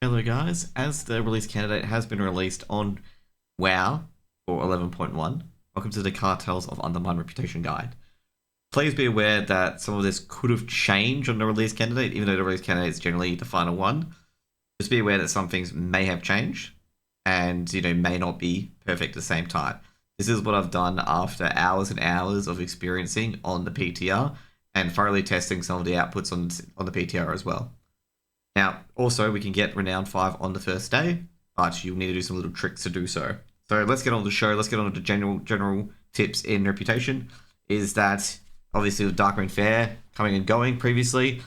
Hello guys, as the release candidate has been released on WoW for 11.1, welcome to the Cartels of Undermine Reputation guide. Please be aware that some of this could have changed on the release candidate, even though the release candidate is generally the final one. Just be aware that some things may have changed and, may not be perfect at the same time. This is what I've done after hours and hours of experiencing on the PTR and thoroughly testing some of the outputs on the PTR as well. Now, also, we can get Renown 5 on the first day, but you'll need to do some little tricks to do so. So let's get on with the show. Let's get on to the general tips in Reputation. Is that, obviously, with Dark Moon Fair coming and going previously,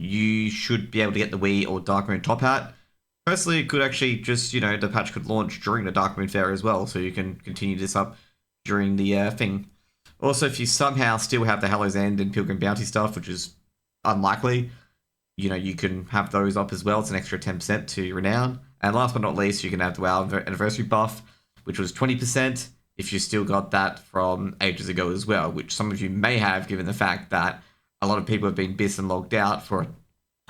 you should be able to get the Wii or Dark Moon Top Hat. Personally, it could actually just, the patch could launch during the Dark Moon Fair as well, so you can continue this up during the thing. Also, if you somehow still have the Hallow's End and Pilgrim Bounty stuff, which is unlikely, you can have those up as well. It's an extra 10% to Renown. And last but not least, you can have the WoW Anniversary buff, which was 20% if you still got that from ages ago as well, which some of you may have, given the fact that a lot of people have been BIS and logged out for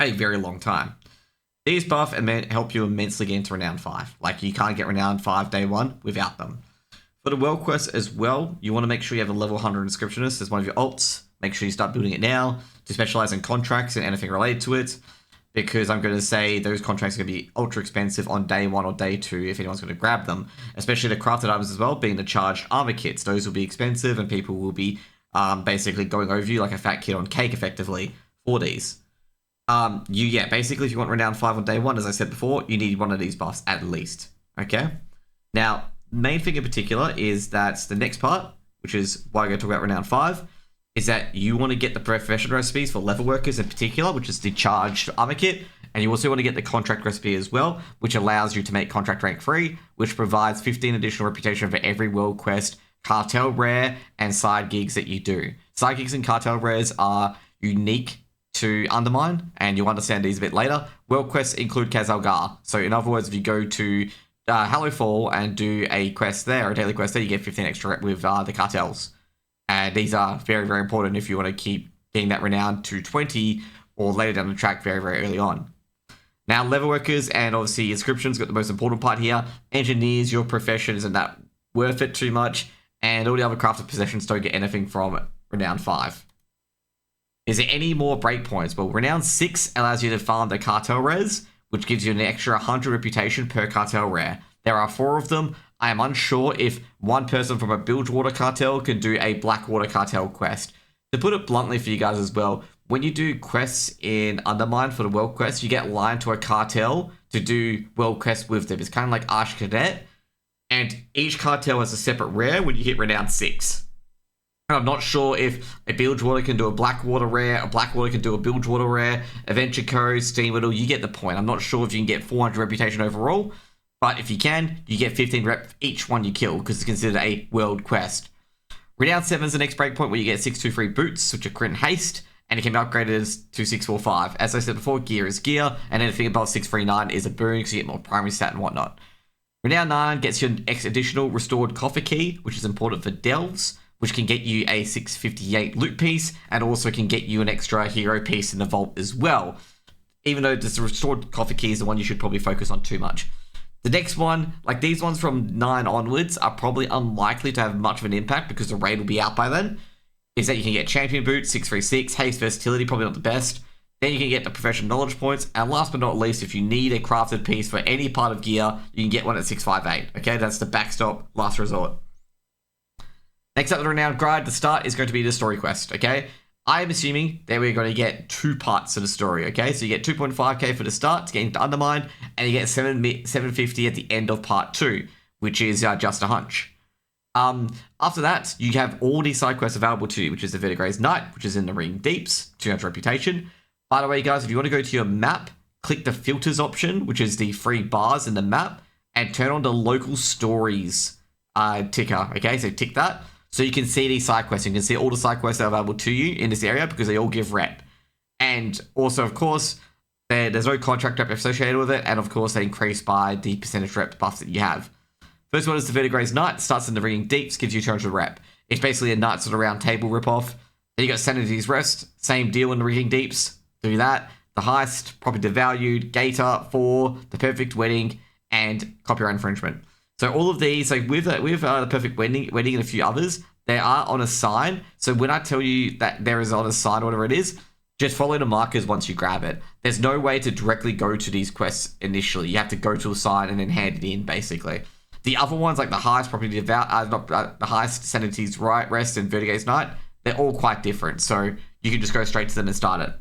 a very long time. These buff help you immensely get into Renown 5. Like, you can't get Renown 5 day one without them. For the World Quest as well, you want to make sure you have a level 100 Inscriptionist as one of your alts. Make sure you start building it now to specialize in contracts and anything related to it, because I'm going to say those contracts are going to be ultra expensive on day one or day two if anyone's going to grab them, especially the crafted items as well, being the charged armor kits. Those will be expensive and people will be basically going over you like a fat kid on cake effectively for these. Basically if you want Renown 5 on day one, as I said before, you need one of these buffs at least, okay? Now, main thing in particular is that the next part, which is why I'm going to talk about Renown 5, is that you want to get the profession recipes for level workers in particular, which is the charged armor kit, and you also want to get the contract recipe as well, which allows you to make contract rank 3, which provides 15 additional reputation for every world quest, cartel rare, and side gigs that you do. Side gigs and cartel rares are unique to Undermine, and you'll understand these a bit later. World quests include Kazalgar, so in other words, if you go to Hallowfall and do a quest there, a daily quest there, you get 15 extra rep with the cartels. And these are very, very important if you want to keep getting that renown to 20 or later down the track very, very early on. Now, level workers and obviously inscriptions got the most important part here. Engineers, your profession isn't that worth it too much, and all the other crafted possessions don't get anything from Renown 5. Is there any more breakpoints? Well, Renown 6 allows you to farm the cartel rares, which gives you an extra 100 reputation per cartel rare. There are 4 of them. I am unsure if one person from a Bilgewater cartel can do a Blackwater cartel quest. To put it bluntly for you guys as well, when you do quests in Undermine for the world quest, you get lined to a cartel to do world quests with them. It's kind of like Arch Cadet, and each cartel has a separate rare when you hit Renown 6. I'm not sure if a Bilgewater can do a Blackwater rare, a Blackwater can do a Bilgewater rare, Adventure Code, Steam Whittle, you get the point. I'm not sure if you can get 400 reputation overall, but if you can, you get 15 rep for each one you kill, because it's considered a world quest. Renown 7 is the next breakpoint where you get 623 boots, which are crit and haste, and it can be upgraded to 645. As I said before, gear is gear, and anything above 639 is a boon, because you get more primary stat and whatnot. Renown 9 gets you an additional restored coffer key, which is important for delves, which can get you a 658 loot piece, and also can get you an extra hero piece in the vault as well. Even though this restored coffer key is the one you should probably focus on too much. The next one, like these ones from 9 onwards, are probably unlikely to have much of an impact because the raid will be out by then, is that you can get Champion Boots, 636, Haste Versatility, probably not the best. Then you can get the Professional Knowledge Points, and last but not least, if you need a crafted piece for any part of gear, you can get one at 658, okay? That's the backstop, last resort. Next up, the Renowned Guide, the start is going to be the story quest, okay? I am assuming that we're going to get 2 parts of the story, okay? So you get 2.5k for the start to get into Undermine, and you get 750 at the end of part 2, which is just a hunch. After that, you have all these side quests available to you, which is the Vertigray's Night, which is in the Ring Deeps, 200 reputation. By the way, guys, if you want to go to your map, click the filters option, which is the free bars in the map, and turn on the local stories ticker, okay? So tick that. So you can see these side quests. You can see all the side quests that are available to you in this area because they all give rep. And also, of course, there's no contract rep associated with it. And of course, they increase by the percentage rep buffs that you have. First one is the Vertigray's Night. Starts in the Ringing Deeps, gives you 200 rep. It's basically a Knights of the Round Table ripoff. Then you got Sanity's Rest. Same deal in the Ringing Deeps. Do that. the heist, property devalued, Gator, 4, the perfect wedding, and copyright infringement. So all of these, like with the perfect wedding and a few others, they are on a sign. So when I tell you that there is on a sign, whatever it is, just follow the markers once you grab it. There's no way to directly go to these quests initially. You have to go to a sign and then hand it in, basically. The other ones, like the heist, property devout, the heist, sanity's right, rest, and Vertigo's night, they're all quite different. So you can just go straight to them and start it.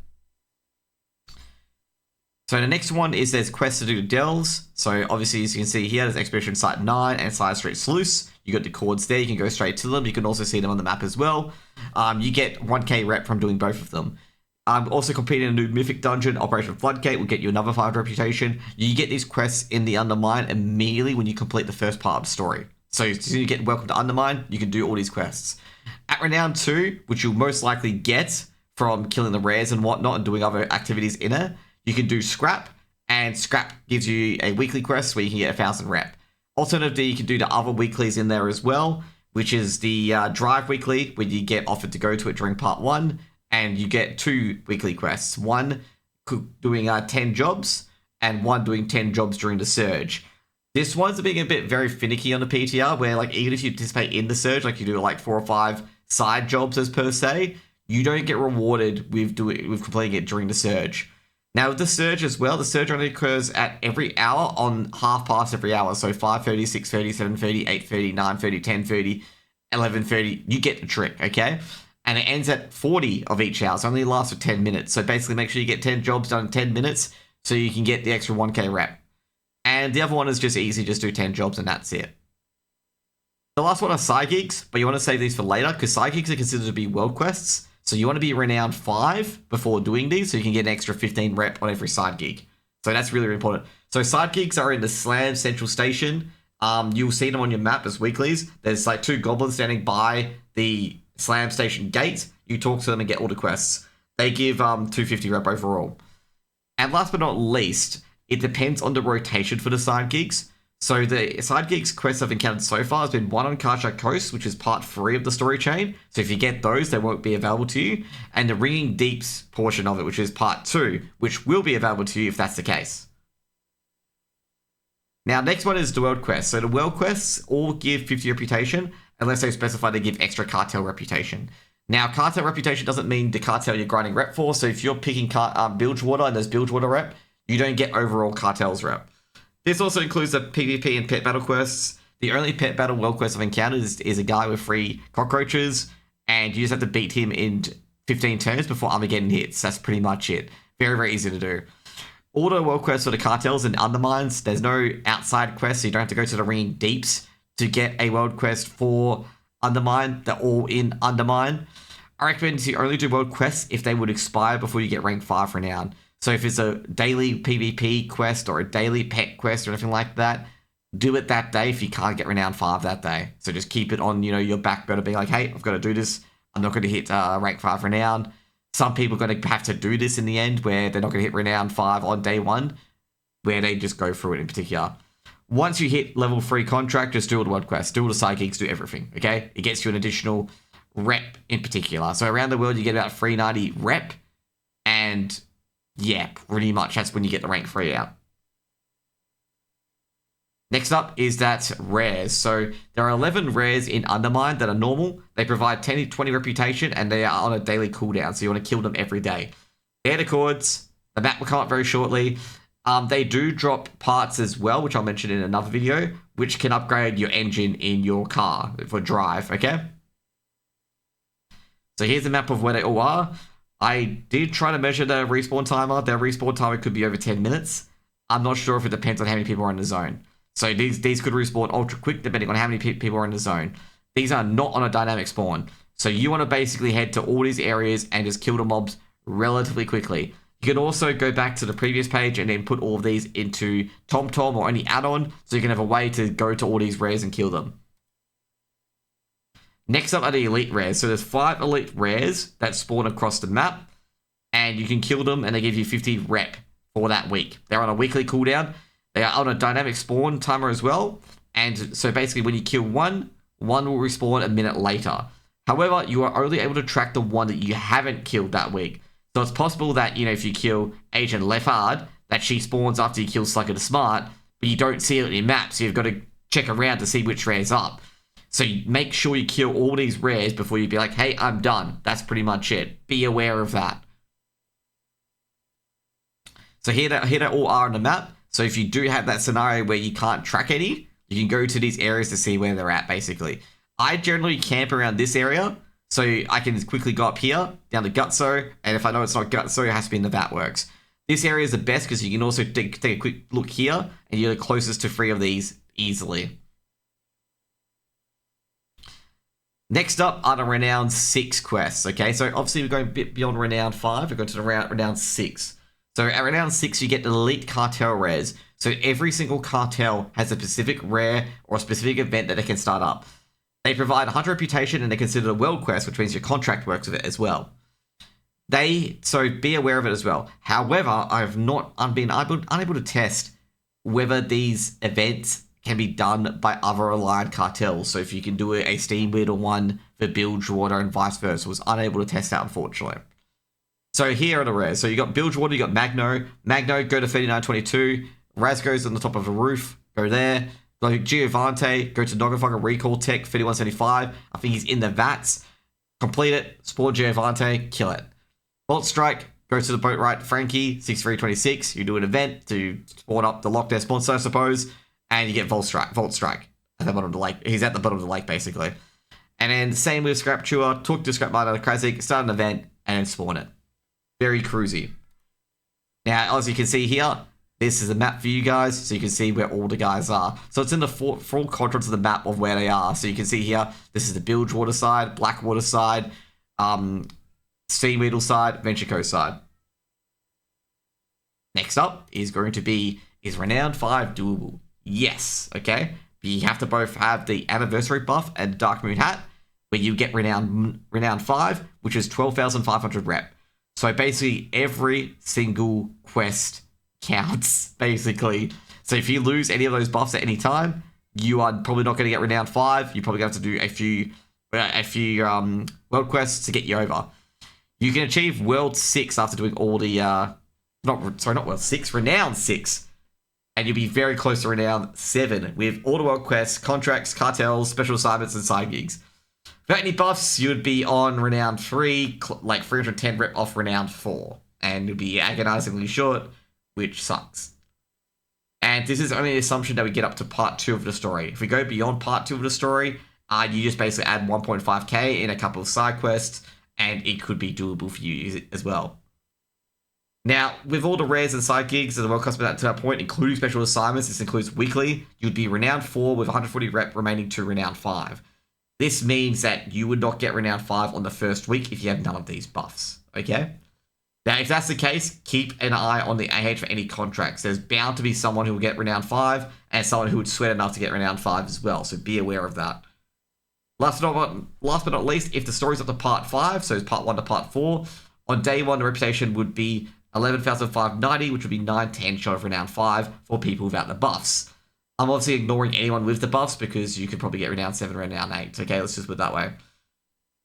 So the next one is there's quests to do to Dells. So obviously, as you can see here, there's Expedition Site 9 and Side Street Sluice. You got the chords there. You can go straight to them. You can also see them on the map as well. You get 1k rep from doing both of them. Also completing a new Mythic Dungeon, Operation Floodgate, will get you another 5 reputation. You get these quests in the Undermine immediately when you complete the first part of the story. So as soon as you get Welcome to Undermine, you can do all these quests. At Renown 2, which you'll most likely get from killing the rares and whatnot and doing other activities in it, you can do Scrap, and Scrap gives you a weekly quest where you can get 1,000 rep. Alternatively, you can do the other weeklies in there as well, which is the Drive Weekly, where you get offered to go to it during part 1, and you get 2 weekly quests. One doing 10 jobs, and one doing 10 jobs during the Surge. This one's being a bit very finicky on the PTR, where like even if you participate in the Surge, like you do like 4 or 5 side jobs as per se, you don't get rewarded with completing it during the Surge. Now with the Surge as well, the Surge only occurs at every hour on half past every hour. So 5:30, 6:30, 7:30, 8:30, 9:30, 10:30, 11:30. You get the trick, okay? And it ends at 40 of each hour. So it only lasts for 10 minutes. So basically make sure you get 10 jobs done in 10 minutes so you can get the extra 1k rep. And the other one is just easy, just do 10 jobs and that's it. The last one are side gigs, but you want to save these for later because side gigs are considered to be world quests. So you want to be Renown 5 before doing these so you can get an extra 15 rep on every side gig. So that's really, really important. So side gigs are in the Slam Central Station. You'll see them on your map as weeklies. There's like 2 goblins standing by the Slam Station gate. You talk to them and get all the quests. They give 250 rep overall. And last but not least, it depends on the rotation for the side gigs. So the side gigs quests I've encountered so far has been one on Karchak Coast, which is part 3 of the story chain. So if you get those, they won't be available to you. And the Ringing Deeps portion of it, which is part 2, which will be available to you if that's the case. Now, next one is the world quests. So the world quests all give 50 reputation, unless they specify they give extra cartel reputation. Now, cartel reputation doesn't mean the cartel you're grinding rep for. So if you're picking Bilgewater and there's Bilgewater rep, you don't get overall cartel's rep. This also includes the PvP and pet battle quests. The only pet battle world quest I've encountered is a guy with 3 cockroaches, and you just have to beat him in 15 turns before Armageddon hits. That's pretty much it. Very, very easy to do. All the world quests for the cartels and undermines, there's no outside quests, so you don't have to go to the Ringing Deeps to get a world quest for Undermine. They're all in Undermine. I recommend you only do world quests if they would expire before you get rank 5 Renown. So if it's a daily PvP quest or a daily pet quest or anything like that, do it that day if you can't get Renown 5 that day. So just keep it on, your back burner, being like, hey, I've got to do this. I'm not going to hit rank 5 Renown. Some people are going to have to do this in the end where they're not going to hit Renown 5 on day 1, where they just go through it in particular. Once you hit level 3 contract, just do all the world quests, do all the side gigs, do everything, okay? It gets you an additional rep in particular. So around the world, you get about 390 rep, and yeah, pretty much that's when you get the rank 3 out. Next up is that rares. So there are 11 rares in Undermine that are normal. They provide 10 to 20 reputation and they are on a daily cooldown. So you want to kill them every day. They're the chords. The map will come up very shortly. They do drop parts as well, which I'll mention in another video, which can upgrade your engine in your car for drive, okay? So here's a map of where they all are. I did try to measure the respawn timer. Their respawn timer could be over 10 minutes. I'm not sure if it depends on how many people are in the zone. So these could respawn ultra quick depending on how many people are in the zone. These are not on a dynamic spawn. So you want to basically head to all these areas and just kill the mobs relatively quickly. You can also go back to the previous page and then put all of these into TomTom or any add-on so you can have a way to go to all these rares and kill them. Next up are the elite rares. So there's 5 elite rares that spawn across the map and you can kill them and they give you 50 rep for that week. They're on a weekly cooldown. They are on a dynamic spawn timer as well. And so basically when you kill one will respawn a minute later. However, you are only able to track the one that you haven't killed that week. So it's possible that, if you kill Agent Leopard, that she spawns after you kill Slugger the Smart, but you don't see it in your map, so you've got to check around to see which rare's up. So you make sure you kill all these rares before you be like, hey, I'm done. That's pretty much it. Be aware of that. So here they all are on the map. So if you do have that scenario where you can't track any, you can go to these areas to see where they're at, basically. I generally camp around this area, so I can quickly go up here, down to Gutso, and if I know it's not Gutso, it has to be in the Vatworks. This area is the best because you can also take a quick look here, and you're the closest to 3 of these easily. Next up are the Renown 6 quests, okay? So obviously we're going a bit beyond Renown 5, we're going to the Renown 6. So at Renown 6, you get the elite cartel rares. So every single cartel has a specific rare or a specific event that they can start up. They provide 100 reputation and they're considered a world quest, which means your contract works with it as well. So be aware of it as well. However, I've been unable to test whether these events can be done by other aligned cartels. So if you can do a Steam Beetle one for Bilgewater and vice versa, was unable to test that, unfortunately. So here are the rares. So you got Bilgewater, you got Magno. Magno, go to 3922. Razgo's on the top of the roof. Go there. Like Giovante, go to Nogafogger Recall Tech 3175. I think he's in the vats. Complete it. Spawn Giovante. Kill it. Bolt Strike, go to the boat right. Frankie 6326. You do an event to spawn up the lockdown sponsor, I suppose. And you get Volt Strike. At the bottom of the lake. He's at the bottom of the lake, basically. And then same with Scrap Chewer. Talk to Scrap Miner Krasik. Start an event and then spawn it. Very cruisy. Now, as you can see here, this is a map for you guys, so you can see where all the guys are. So it's in the full contours of the map of where they are. So you can see here, this is the Bilgewater side, Blackwater side, Steamweedle side, Venture Coast side. Next up is going to be, is Renown 5 doable? Yes, okay? But you have to both have the Anniversary buff and Dark Moon Hat, where you get Renown 5, which is 12,500 rep. So basically, every single quest counts, basically. So if you lose any of those buffs at any time, you are probably not going to get Renown 5. You're probably going to have to do a few world quests to get you over. You can achieve World 6 after doing all the... not World 6, Renown 6. And you'll be very close to Renown 7 with all the world quests, contracts, cartels, special assignments, and side gigs. Without any buffs, you would be on Renown 3, like 310 rep off Renown 4. And you'd be agonizingly short, which sucks. And this is only an assumption that we get up to part 2 of the story. If we go beyond part 2 of the story, you just basically add 1.5k in a couple of side quests, and it could be doable for you as well. Now, with all the rares and side gigs and the world custom to that point, including special assignments, this includes weekly, you'd be Renown 4 with 140 rep remaining to Renown 5. This means that you would not get Renown 5 on the first week if you have none of these buffs, okay? Now, if that's the case, keep an eye on the AH for any contracts. There's bound to be someone who will get Renown 5 and someone who would sweat enough to get Renown 5 as well, so be aware of that. Last but not least, if the story's up to part 5, so it's part 1 to part 4, on day 1, the reputation would be 11,590, which would be 910 short of Renown 5 for people without the buffs. I'm obviously ignoring anyone with the buffs because you could probably get Renown 7 or Renown 8. Okay, let's just put it that way.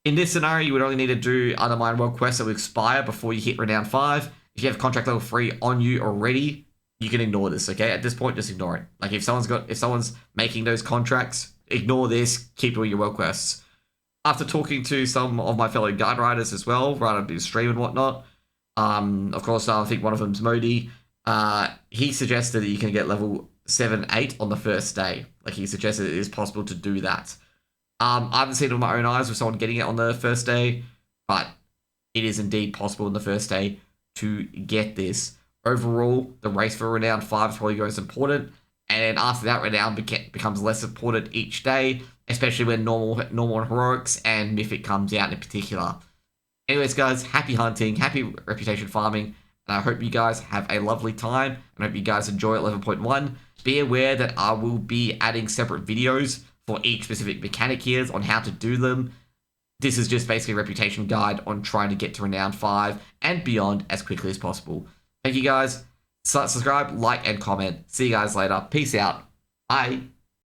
In this scenario, you would only need to do Undermine World quests that will expire before you hit Renown 5. If you have contract level 3 on you already, you can ignore this, okay? At this point, just ignore it. Like, if someone's making those contracts, ignore this, keep doing your world quests. After talking to some of my fellow guide riders as well, right on the stream and whatnot, of course, I think one of them's Modi, he suggested that you can get level 7, 8 on the first day. Like, he suggested it is possible to do that. I haven't seen it with my own eyes with someone getting it on the first day, but it is indeed possible on the first day to get this. Overall, the race for Renown 5 is probably most important, and after that, Renown becomes less important each day, especially when normal and heroics and mythic comes out in particular. Anyways, guys, happy hunting, happy reputation farming, and I hope you guys have a lovely time, and I hope you guys enjoy 11.1. Be aware that I will be adding separate videos for each specific mechanic here on how to do them. This is just basically a reputation guide on trying to get to Renown 5 and beyond as quickly as possible. Thank you guys. Subscribe, like, and comment. See you guys later. Peace out. Bye.